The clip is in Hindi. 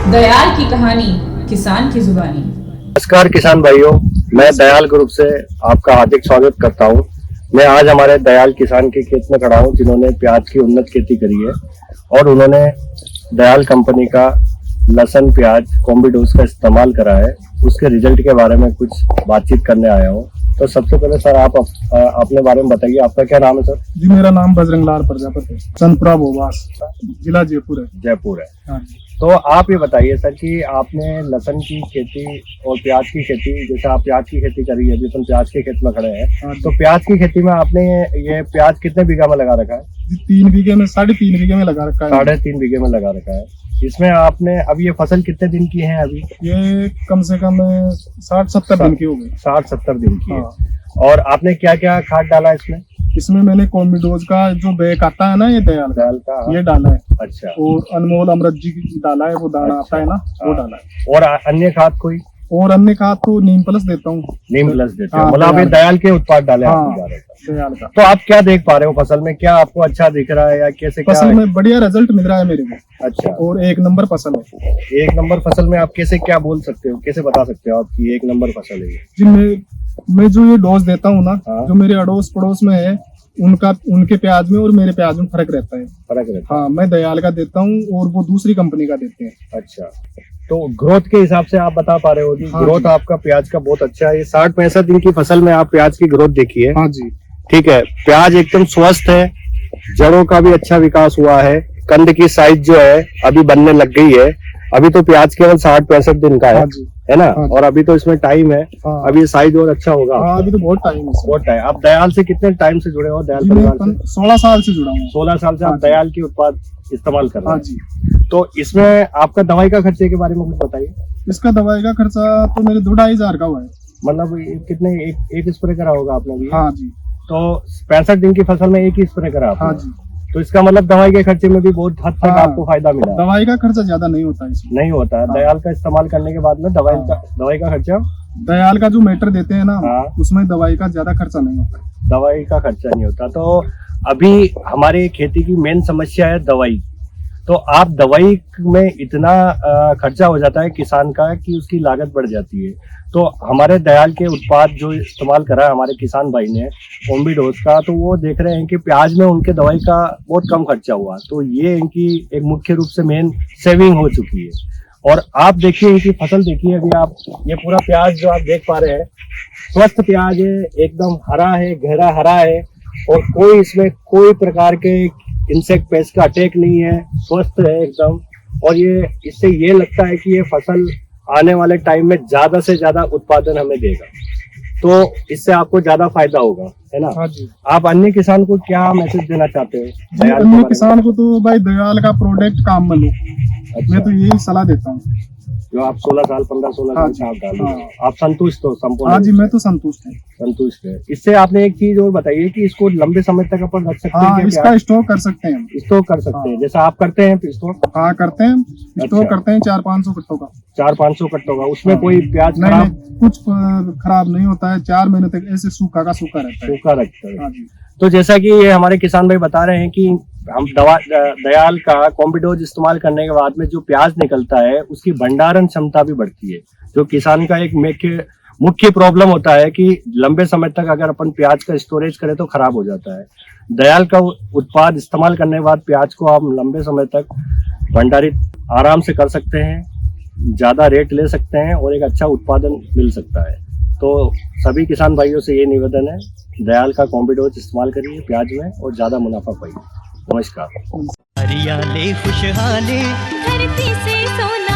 दयाल की कहानी, किसान की जुबानी। नमस्कार किसान भाइयों, मैं दयाल ग्रुप से आपका हार्दिक स्वागत करता हूं। मैं आज हमारे दयाल किसान के खेत में खड़ा हूं जिन्होंने प्याज की उन्नत खेती करी है और उन्होंने दयाल कंपनी का लहसुन प्याज कॉम्बिडोज का इस्तेमाल करा है। उसके रिजल्ट के बारे में कुछ बातचीत करने आया हूं। तो सबसे पहले सर आप अपने बारे में बताइए, आपका क्या नाम है सर? जी, मेरा नाम बजरंग लाल प्रजापति, चंदपुरा भोवास, जिला जयपुर है। जयपुर है। हाँ जी। तो आप ये बताइए सर कि आपने लहसुन की खेती और प्याज की खेती, जैसे आप प्याज की खेती करी है, अभी अपन प्याज के खेत में खड़े हैं, तो प्याज की खेती में आपने ये प्याज कितने बीघा में लगा रखा है? 3 बीघे में, 3.5 बीघे में लगा रखा है। 3.5 बीघे में लगा रखा है। इसमें आपने अब ये फसल कितने दिन की है? अभी ये कम से कम 60-70 दिन की हो गई। 60-70 दिन की है। हाँ। और आपने क्या क्या खाद डाला इसमें? इसमें मैंने कॉम्बिडोज का जो बैग आता है ना, ये दयाल का, ये डाला है। अच्छा। और अनमोल अमृत जी की डाला है, वो दाना आता है ना, वो डाला है। और अन्य खाद कोई? और अन्य खाद तो नीम प्लस देता हूँ। नीम प्लस देते हैं, हाँ, मतलब आप दयाल के उत्पाद डाले? हाँ, दयाल का। तो आप क्या देख पा रहे हो फसल में? क्या आपको अच्छा दिख रहा है या कैसे? फसल में बढ़िया रिजल्ट मिल रहा है मेरे को। अच्छा। और 1 नंबर फसल है। 1 नंबर फसल में आप कैसे क्या बोल सकते हो, कैसे बता सकते हो आपकी 1 नंबर फसल है? जी, मैं जो ये डोज देता हूँ ना, हाँ। जो मेरे अड़ोस पड़ोस में है, उनके प्याज में और मेरे प्याज में फर्क रहता है। फर्क रहता है। हाँ, मैं दयाल का देता हूँ और वो दूसरी कंपनी का देते हैं। अच्छा, तो ग्रोथ के हिसाब से आप बता पा रहे हो जी? हाँ ग्रोथ जी। आपका प्याज का बहुत अच्छा है। 60-65 दिन की फसल में आप प्याज की ग्रोथ देखिए। हाँ जी। ठीक है, प्याज एकदम स्वस्थ है, जड़ों का भी अच्छा विकास हुआ है, कंद की साइज जो है अभी बनने लग गई है। अभी तो प्याज केवल 60-65 दिन का हाँ जी। है ना? हाँ जी। और अभी तो इसमें टाइम है। हाँ। अभी साइज और अच्छा होगा। हाँ, अभी तो बहुत टाइम है। बहुत टाइम। आप दयाल से कितने टाइम से जुड़े हो? दयाल जी, परिवार मैं से 16 साल से जुड़ा हूँ। 16 साल से हाँ आप जी। दयाल के उत्पाद इस्तेमाल कर रहे हाँ हैं। जी। तो इसमें आपका दवाई का खर्चे के बारे में कुछ बताइए। इसका दवाई का खर्चा तो मेरे 2-2.5 हजार का हुआ है। मतलब कितने एक स्प्रे करा होगा आपने अभी? हाँ जी। तो 65 दिन की फसल में एक ही स्प्रे करा आपने? हाँ जी। तो इसका मतलब दवाई के खर्चे में भी बहुत हद तक हाँ। आपको फायदा मिला? दवाई का खर्चा ज्यादा नहीं होता है इसमें। नहीं होता है। हाँ। दयाल का इस्तेमाल करने के बाद में दवाई का खर्चा? दयाल का जो मेटर देते हैं ना, हाँ। उसमें दवाई का ज्यादा खर्चा नहीं होता। दवाई का खर्चा नहीं होता। तो अभी हमारे खेती की मेन समस्या है दवाई। तो आप दवाई में इतना खर्चा हो जाता है किसान का कि उसकी लागत बढ़ जाती है। तो हमारे दयाल के उत्पाद जो इस्तेमाल करा है हमारे किसान भाई ने कॉम्बिडोज का, तो वो देख रहे हैं कि प्याज में उनके दवाई का बहुत कम खर्चा हुआ। तो ये इनकी एक मुख्य रूप से मेन सेविंग हो चुकी है। और आप देखिए इनकी फसल देखिए, अभी आप ये पूरा प्याज जो आप देख पा रहे हैं, स्वस्थ प्याज है, एकदम हरा है, गहरा हरा है और कोई इसमें कोई प्रकार के इंसेक्ट पेस्ट का अटैक नहीं है, स्वस्थ है एकदम। और ये इससे ये लगता है कि ये फसल आने वाले टाइम में ज्यादा से ज्यादा उत्पादन हमें देगा, तो इससे आपको ज्यादा फायदा होगा, है ना? हाँ जी। आप अन्य किसान को क्या मैसेज देना चाहते हो? जी, अन्य किसान को तो भाई दयाल का प्रोडक्ट काम में लो। अच्छा। मैं तो यही सलाह देता हूँ। जो आप 16 साल हाँ से आप डाल रहे हो, हाँ। आप संतुष्ट हो संपूर्ण? हाँ जी, मैं तो संतुष्ट हूँ। संतुष्ट है। इससे आपने एक चीज और बताइए कि इसको लंबे समय तक अपन रख सकते हैं हाँ, क्या? इसका स्टोर कर सकते हैं। स्टोर कर सकते हैं, हाँ। जैसा आप करते हैं स्टोर? हाँ, करते हैं। स्टोर अच्छा। करते हैं 400-500 कट्टों का। 400-500 कट्टों का। उसमें हाँ। कोई प्याज नहीं, खराब? नहीं, कुछ खराब नहीं होता है। 4 महीने तक ऐसे सूखा का सूखा रहता है। सूखा रखते हैं। हाँ जी। तो जैसा कि ये हमारे किसान भाई बता रहे हैं कि हम दयाल का कॉम्बिडोज इस्तेमाल करने के बाद में जो प्याज निकलता है उसकी भंडारण क्षमता भी बढ़ती है। जो किसान का एक मुख्य प्रॉब्लम होता है कि लंबे समय तक अगर अपन प्याज का स्टोरेज करें तो खराब हो जाता है। दयाल का उत्पाद इस्तेमाल करने के बाद प्याज को आप लंबे समय तक भंडारित आराम से कर सकते हैं, ज्यादा रेट ले सकते हैं और एक अच्छा उत्पादन मिल सकता है। तो सभी किसान भाइयों से ये निवेदन है, दयाल का कॉम्बिडोज इस्तेमाल करिए प्याज में और ज्यादा मुनाफा पाइए। नमस्कार। हरियाले खुशहाली धरती से सोना